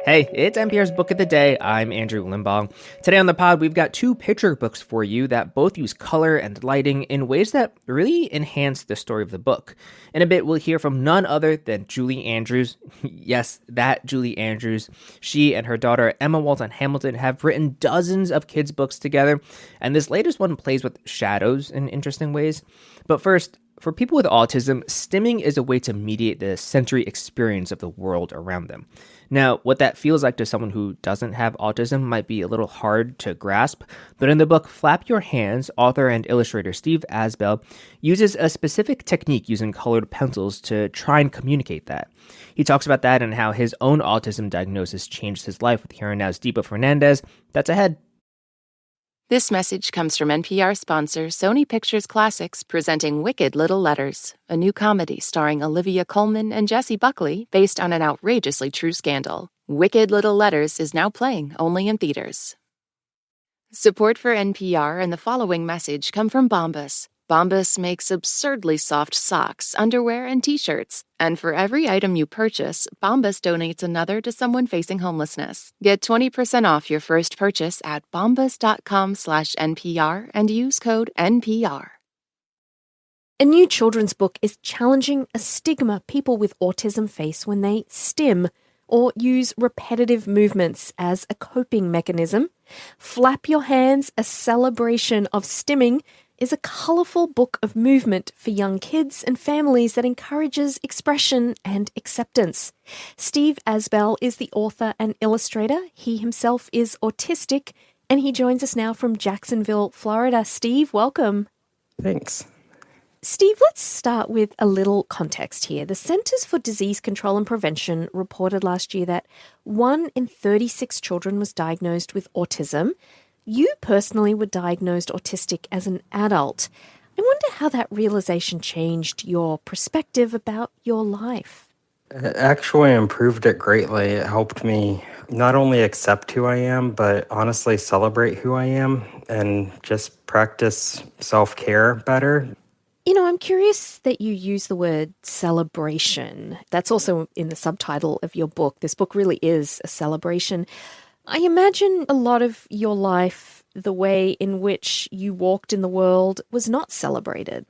Hey, it's NPR's Book of the Day. I'm Andrew Limbong. Today on the pod, we've got two picture books for you that both use color and lighting in ways that really enhance the story of the book. In a bit, we'll hear from none other than Julie Andrews. Yes, that Julie Andrews. She and her daughter, Emma Walton Hamilton, have written dozens of kids' books together, and this latest one plays with shadows in interesting ways. But first, for people with autism, stimming is a way to mediate the sensory experience of the world around them. Now, what that feels like to someone who doesn't have autism might be a little hard to grasp, but in the book Flap Your Hands, author and illustrator Steve Asbell uses a specific technique using colored pencils to try and communicate that. He talks about that and how his own autism diagnosis changed his life with hearing now's Deepa Fernandes. That's ahead. This message comes from NPR sponsor Sony Pictures Classics presenting Wicked Little Letters, a new comedy starring Olivia Colman and Jessie Buckley based on an outrageously true scandal. Wicked Little Letters is now playing only in theaters. Support for NPR and the following message come from Bombas. Bombas makes absurdly soft socks, underwear, and T-shirts. And for every item you purchase, Bombas donates another to someone facing homelessness. Get 20% off your first purchase at bombas.com/NPR and use code NPR. A new children's book is challenging a stigma people with autism face when they stim or use repetitive movements as a coping mechanism. Flap Your Hands, a celebration of stimming, is a colourful book of movement for young kids and families that encourages expression and acceptance. Steve Asbell is the author and illustrator. He himself is autistic, and he joins us now from Jacksonville, Florida. Steve, welcome. Thanks. Steve, let's start with a little context here. The Centers for Disease Control and Prevention reported last year that 1 in 36 children was diagnosed with autism. You personally were diagnosed autistic as an adult. I wonder how that realization changed your perspective about your life. It actually improved it greatly. It helped me not only accept who I am, but honestly celebrate who I am and just practice self-care better. You know, I'm curious that you use the word celebration. That's also in the subtitle of your book. This book really is a celebration. I imagine a lot of your life, the way in which you walked in the world, was not celebrated.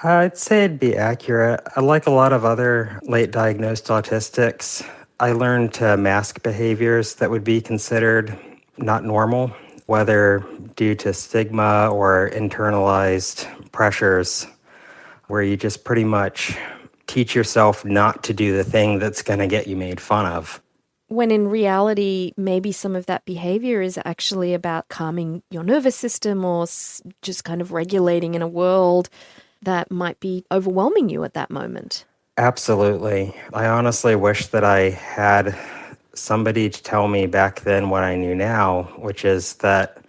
I'd say it'd be accurate. Like a lot of other late diagnosed autistics, I learned to mask behaviors that would be considered not normal, whether due to stigma or internalized pressures, where you just pretty much teach yourself not to do the thing that's going to get you made fun of. When in reality, maybe some of that behavior is actually about calming your nervous system or just kind of regulating in a world that might be overwhelming you at that moment. Absolutely. I honestly wish that I had somebody to tell me back then what I knew now, which is that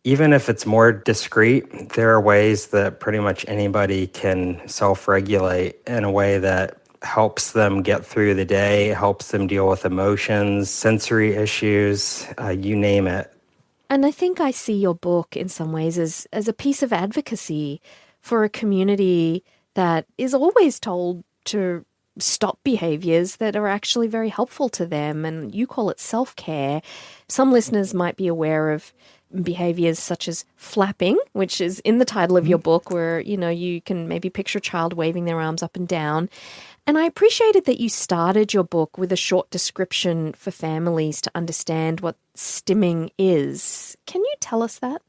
even if it's more discreet, there are ways that pretty much anybody can self-regulate in a way that helps them get through the day, helps them deal with emotions, sensory issues, you name it. And I think I see your book in some ways as a piece of advocacy for a community that is always told to stop behaviors that are actually very helpful to them. And you call it self-care. Some listeners might be aware of behaviors such as flapping, which is in the title of your book, where, you know, you can maybe picture a child waving their arms up and down. And I appreciated that you started your book with a short description for families to understand what stimming is. Can you tell us that?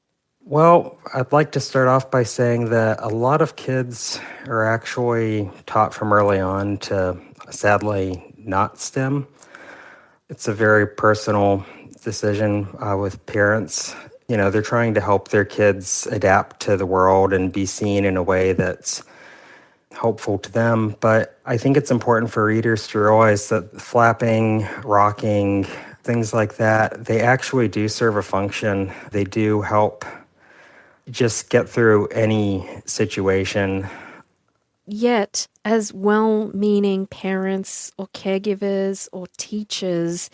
Well, I'd like to start off by saying that a lot of kids are actually taught from early on to, sadly, not stim. It's a very personal decision with parents. You know, they're trying to help their kids adapt to the world and be seen in a way that's helpful to them. But I think it's important for readers to realize that flapping, rocking, things like that, they actually do serve a function. They do help just get through any situation. Yet, as well-meaning parents or caregivers or teachers,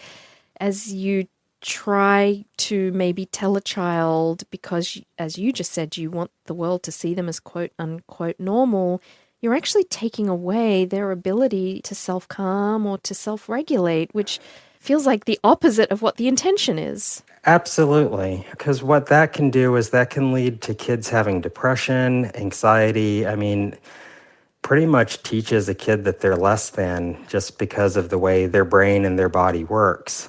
as you try to maybe tell a child, because as you just said, you want the world to see them as quote unquote normal, you're actually taking away their ability to self-calm or to self-regulate, which feels like the opposite of what the intention is. Absolutely, because what that can do is that can lead to kids having depression, anxiety. I mean, pretty much teaches a kid that they're less than just because of the way their brain and their body works.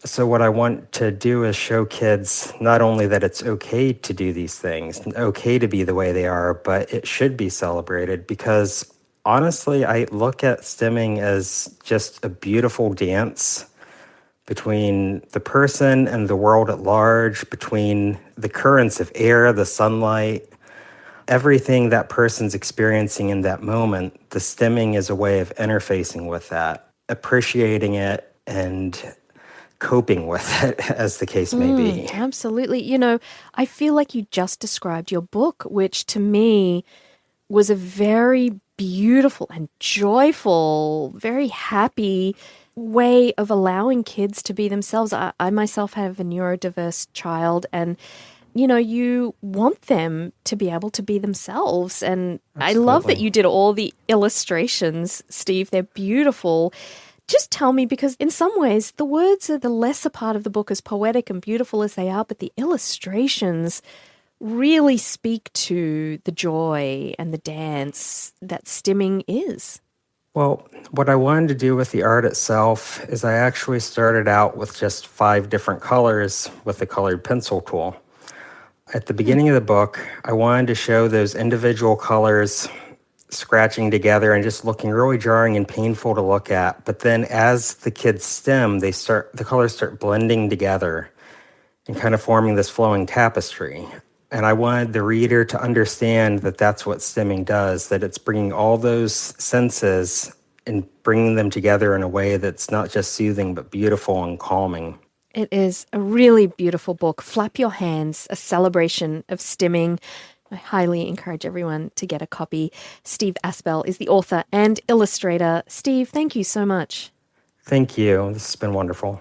So what I want to do is show kids not only that it's okay to do these things, okay to be the way they are, but it should be celebrated because honestly, I look at stimming as just a beautiful dance between the person and the world at large, between the currents of air, the sunlight, everything that person's experiencing in that moment. The stimming is a way of interfacing with that, appreciating it, and coping with it, as the case may be. Absolutely. You know, I feel like you just described your book, which to me was a very beautiful and joyful, very happy way of allowing kids to be themselves. I myself have a neurodiverse child, and you know, you want them to be able to be themselves. And Absolutely. I love that you did all the illustrations, Steve. They're beautiful. Just tell me, because in some ways the words are the lesser part of the book, as poetic and beautiful as they are, but the illustrations really speak to the joy and the dance that stimming is. Well, what I wanted to do with the art itself is I actually started out with just 5 different colors with the colored pencil tool. At the beginning of the book, I wanted to show those individual colors scratching together and just looking really jarring and painful to look at. But then as the kids stim, the colors start blending together and kind of forming this flowing tapestry. And I wanted the reader to understand that that's what stimming does, that it's bringing all those senses and bringing them together in a way that's not just soothing, but beautiful and calming. It is a really beautiful book. Flap Your Hands, a celebration of stimming. I highly encourage everyone to get a copy. Steve Asbell is the author and illustrator. Steve, thank you so much. Thank you. This has been wonderful.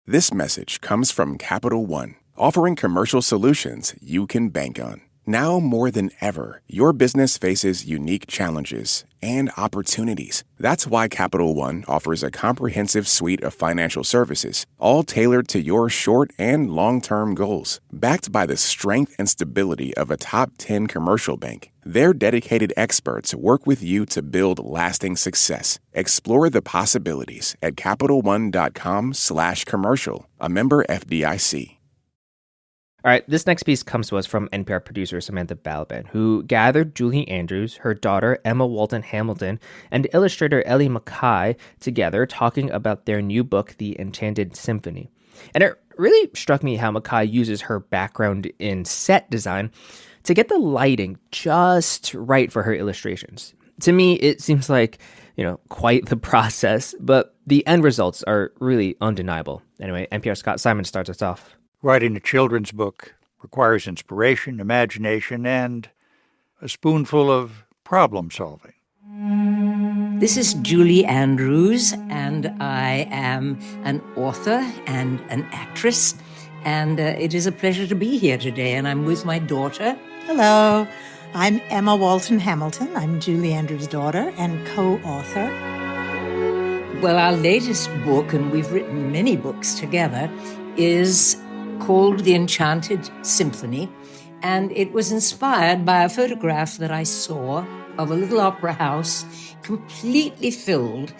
This message comes from Capital One, offering commercial solutions you can bank on. Now more than ever, your business faces unique challenges and opportunities. That's why Capital One offers a comprehensive suite of financial services, all tailored to your short and long-term goals. Backed by the strength and stability of a top 10 commercial bank, their dedicated experts work with you to build lasting success. Explore the possibilities at CapitalOne.com/commercial, a member FDIC. All right, this next piece comes to us from NPR producer Samantha Balaban, who gathered Julie Andrews, her daughter Emma Walton Hamilton, and illustrator Elly MacKay together talking about their new book, The Enchanted Symphony. And it really struck me how MacKay uses her background in set design to get the lighting just right for her illustrations. To me, it seems like, quite the process, but the end results are really undeniable. Anyway, NPR Scott Simon starts us off. Writing a children's book requires inspiration, imagination, and a spoonful of problem solving. This is Julie Andrews, and I am an author and an actress, and it is a pleasure to be here today, and I'm with my daughter. Hello, I'm Emma Walton Hamilton. I'm Julie Andrews' daughter and co-author. Well, our latest book, and we've written many books together, is called The Enchanted Symphony, and it was inspired by a photograph that I saw of a little opera house completely filled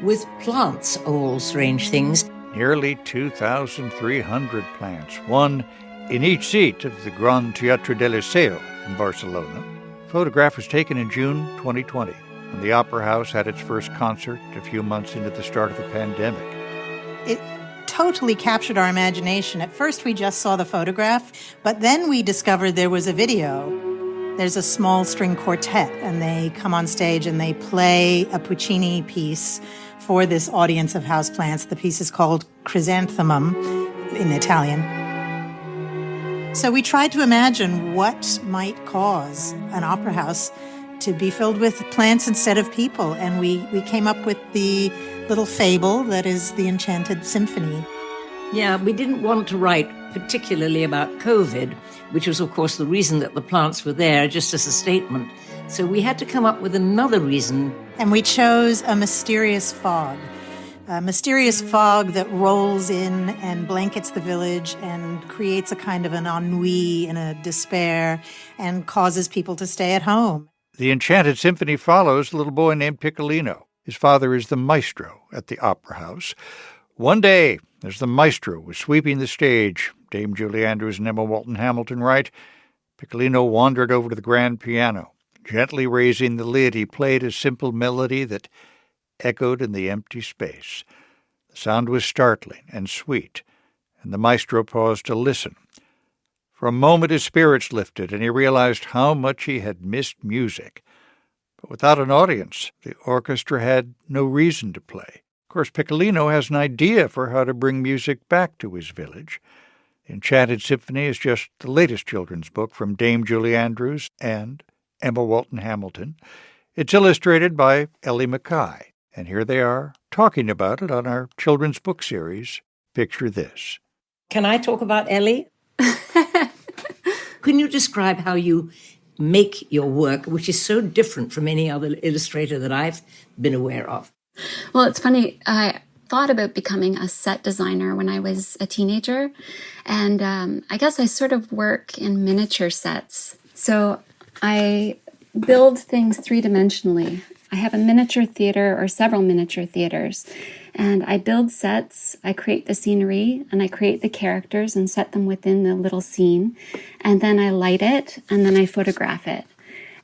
with plants, of all strange things. Nearly 2,300 plants, one in each seat of the Gran Teatre del Liceo in Barcelona. The photograph was taken in June 2020, when the opera house had its first concert a few months into the start of the pandemic. It totally captured our imagination. At first, we just saw the photograph, but then we discovered there was a video. There's a small string quartet, and they come on stage and they play a Puccini piece for this audience of houseplants. The piece is called Chrysanthemum in Italian. So we tried to imagine what might cause an opera house to be filled with plants instead of people, and we came up with the little fable that is The Enchanted Symphony. Yeah, we didn't want to write particularly about COVID, which was, of course, the reason that the plants were there, just as a statement So we had to come up with another reason. And we chose a mysterious fog. A mysterious fog that rolls in and blankets the village and creates a kind of an ennui and a despair and causes people to stay at home. The Enchanted Symphony follows a little boy named Piccolino. His father is the maestro at the opera house. One day, as the maestro was sweeping the stage, Dame Julie Andrews and Emma Walton Hamilton write, Piccolino wandered over to the grand piano. Gently raising the lid, he played a simple melody that echoed in the empty space. The sound was startling and sweet, and the maestro paused to listen. For a moment his spirits lifted, and he realized how much he had missed music. But without an audience, the orchestra had no reason to play. Of course, Piccolino has an idea for how to bring music back to his village. Enchanted Symphony is just the latest children's book from Dame Julie Andrews and Emma Walton Hamilton. It's illustrated by Elly MacKay, and here they are talking about it on our children's book series, Picture This. Can I talk about Elly? Can you describe how you make your work, which is so different from any other illustrator that I've been aware of? Well, it's funny. I thought about becoming a set designer when I was a teenager. And I guess I sort of work in miniature sets. So I build things three-dimensionally. I have a miniature theater or several miniature theaters. And I build sets, I create the scenery, and I create the characters and set them within the little scene. And then I light it, and then I photograph it.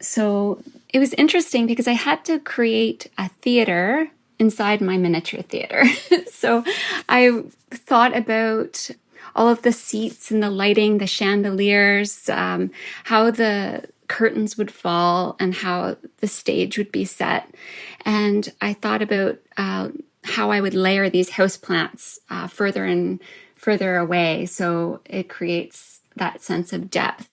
So it was interesting because I had to create a theater inside my miniature theater. So I thought about all of the seats and the lighting, the chandeliers, how the curtains would fall and how the stage would be set. And I thought about how I would layer these houseplants further and further away, so it creates that sense of depth.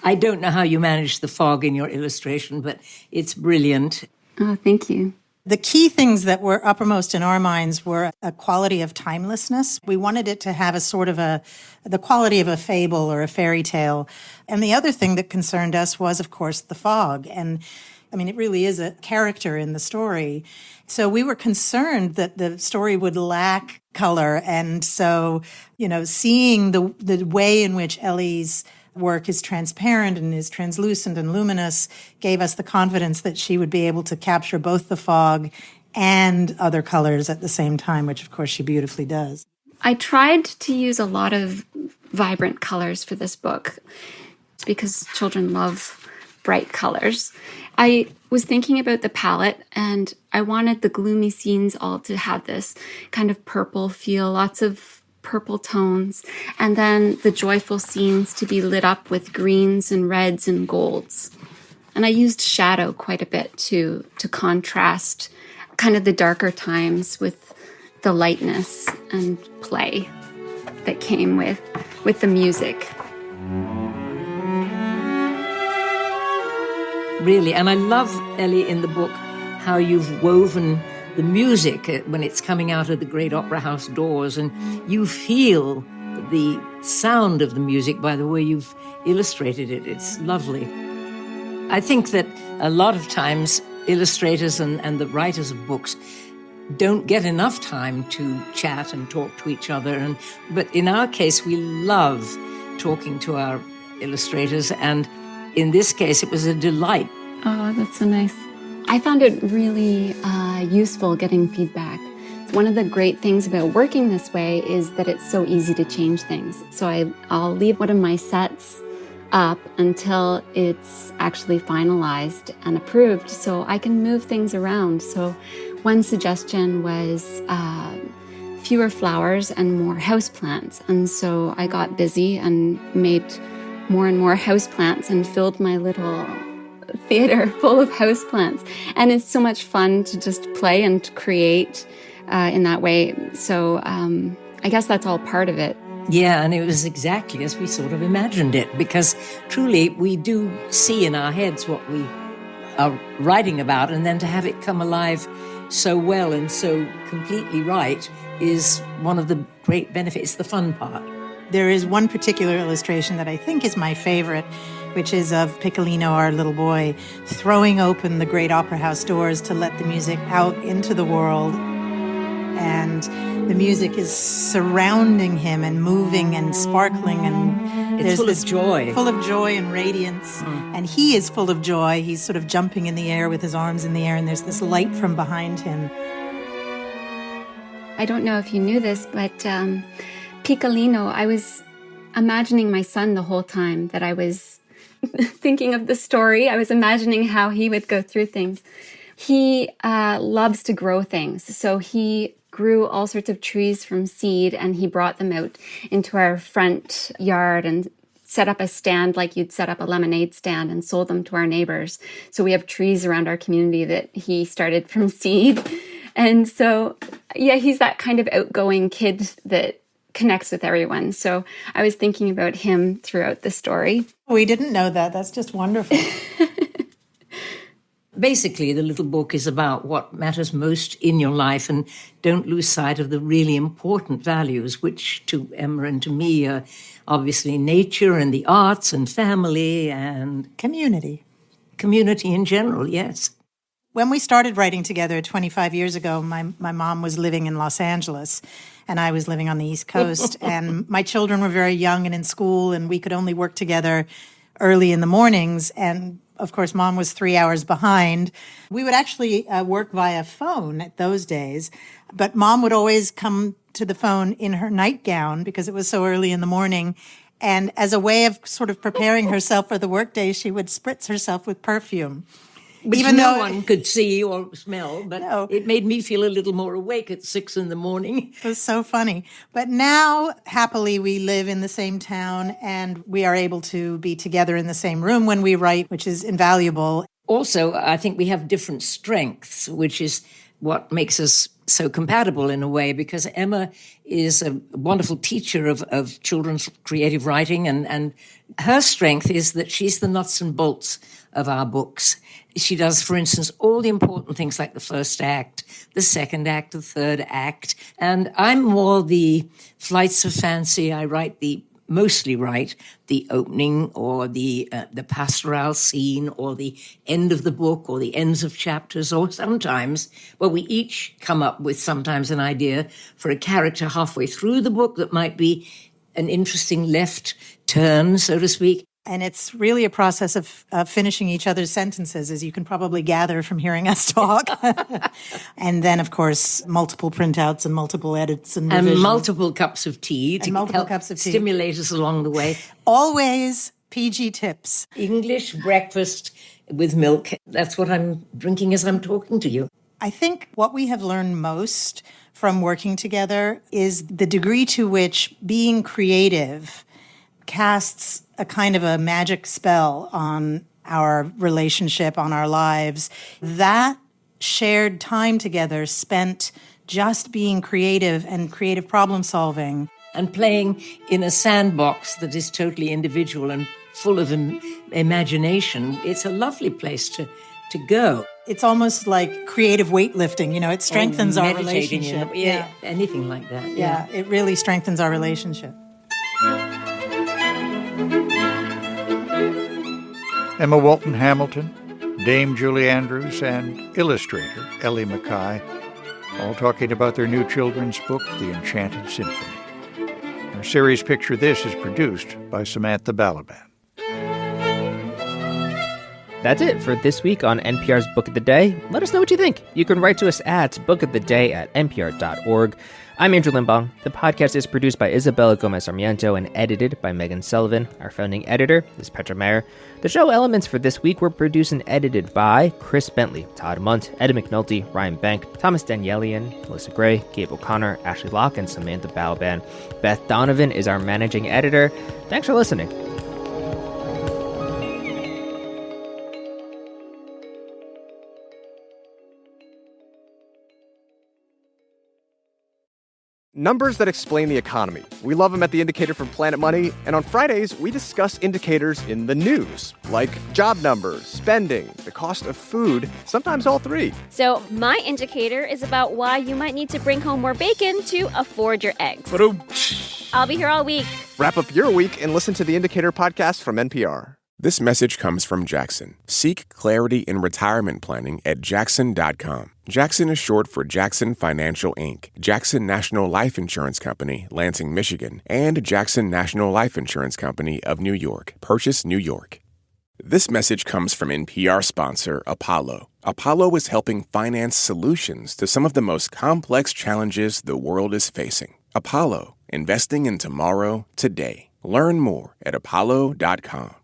I don't know how you manage the fog in your illustration, but it's brilliant. Oh, thank you. The key things that were uppermost in our minds were a quality of timelessness. We wanted it to have a sort of the quality of a fable or a fairy tale. And the other thing that concerned us was, of course, the fog. And I mean, it really is a character in the story. So we were concerned that the story would lack color. And so, seeing the way in which Elly's work is transparent and is translucent and luminous gave us the confidence that she would be able to capture both the fog and other colors at the same time, which of course she beautifully does. I tried to use a lot of vibrant colors for this book because children love bright colors. I was thinking about the palette, and I wanted the gloomy scenes all to have this kind of purple feel, lots of purple tones, and then the joyful scenes to be lit up with greens and reds and golds. And I used shadow quite a bit to contrast kind of the darker times with the lightness and play that came with the music. Really, and I love, Elly, in the book, how you've woven the music when it's coming out of the great opera house doors, and you feel the sound of the music by the way you've illustrated it. It's lovely. I think that a lot of times illustrators and the writers of books don't get enough time to chat and talk to each other. But in our case, we love talking to our illustrators, and in this case, it was a delight. Oh, that's so nice. I found it really useful getting feedback. One of the great things about working this way is that it's so easy to change things. So I'll leave one of my sets up until it's actually finalized and approved, so I can move things around. So one suggestion was fewer flowers and more houseplants. And so I got busy and made more and more houseplants and filled my little theater full of houseplants. And it's so much fun to just play and create in that way. So I guess that's all part of it. Yeah, and it was exactly as we sort of imagined it, because truly we do see in our heads what we are writing about, and then to have it come alive so well and so completely right is one of the great benefits, the fun part. There is one particular illustration that I think is my favorite, which is of Piccolino, our little boy, throwing open the great opera house doors to let the music out into the world. And the music is surrounding him and moving and sparkling, and it's full of joy. Full of joy and radiance. And he is full of joy. He's sort of jumping in the air with his arms in the air, and there's this light from behind him. I don't know if you knew this, but Piccolino, I was imagining my son the whole time that I was thinking of the story. I was imagining how he would go through things. He loves to grow things. So he grew all sorts of trees from seed, and he brought them out into our front yard and set up a stand like you'd set up a lemonade stand and sold them to our neighbors. So we have trees around our community that he started from seed. And so, yeah, he's that kind of outgoing kid that connects with everyone. So I was thinking about him throughout the story. We didn't know that. That's just wonderful. Basically, the little book is about what matters most in your life, and don't lose sight of the really important values, which to Emma and to me are obviously nature and the arts and family and community. Community in general, yes. When we started writing together 25 years ago, my mom was living in Los Angeles and I was living on the East Coast. And my children were very young and in school, and we could only work together early in the mornings. And of course, Mom was 3 hours behind. We would actually work via phone at those days, but Mom would always come to the phone in her nightgown because it was so early in the morning. And as a way of sort of preparing herself for the workday, she would spritz herself with perfume. Which Even no though one could see or smell, but No. It made me feel a little more awake at 6 a.m. It was so funny. But now, happily, we live in the same town and we are able to be together in the same room when we write, which is invaluable. Also, I think we have different strengths, which is what makes us so compatible in a way, because Emma is a wonderful teacher of children's creative writing, and her strength is that she's the nuts and bolts of our books. She does, for instance, all the important things like the first act, the second act, the third act, and I'm more the flights of fancy. I mostly write the opening or the pastoral scene or the end of the book or the ends of chapters, or sometimes, well, we each come up with sometimes an idea for a character halfway through the book that might be an interesting left turn, so to speak. And it's really a process of finishing each other's sentences, as you can probably gather from hearing us talk. And then, of course, multiple printouts and multiple edits and revisions. And multiple cups of tea to help stimulate us along the way. Always PG tips. English breakfast with milk. That's what I'm drinking as I'm talking to you. I think what we have learned most from working together is the degree to which being creative casts a kind of a magic spell on our relationship, on our lives. That shared time together spent just being creative and creative problem solving. And playing in a sandbox that is totally individual and full of imagination. It's a lovely place to go. It's almost like creative weightlifting, it strengthens our relationship. Yeah, anything like that. Yeah, it really strengthens our relationship. Emma Walton Hamilton, Dame Julie Andrews, and illustrator Elly MacKay, all talking about their new children's book, The Enchanted Symphony. Our series Picture This is produced by Samantha Balaban. That's it for this week on NPR's Book of the Day. Let us know what you think. You can write to us at bookoftheday@npr.org. I'm Andrew Limbong. The podcast is produced by Isabella Gomez-Sarmiento and edited by Megan Sullivan. Our founding editor is Petra Mayer. The show elements for this week were produced and edited by Chris Bentley, Todd Munt, Ed McNulty, Ryan Bank, Thomas Danielian, Melissa Gray, Gabe O'Connor, Ashley Locke, and Samantha Balaban. Beth Donovan is our managing editor. Thanks for listening. Numbers that explain the economy. We love them at The Indicator from Planet Money. And on Fridays, we discuss indicators in the news, like job numbers, spending, the cost of food, sometimes all three. So my indicator is about why you might need to bring home more bacon to afford your eggs. Ba-dum. I'll be here all week. Wrap up your week and listen to the Indicator podcast from NPR. This message comes from Jackson. Seek clarity in retirement planning at jackson.com. Jackson is short for Jackson Financial Inc., Jackson National Life Insurance Company, Lansing, Michigan, and Jackson National Life Insurance Company of New York, Purchase, New York. This message comes from NPR sponsor Apollo. Apollo is helping finance solutions to some of the most complex challenges the world is facing. Apollo, investing in tomorrow, today. Learn more at apollo.com.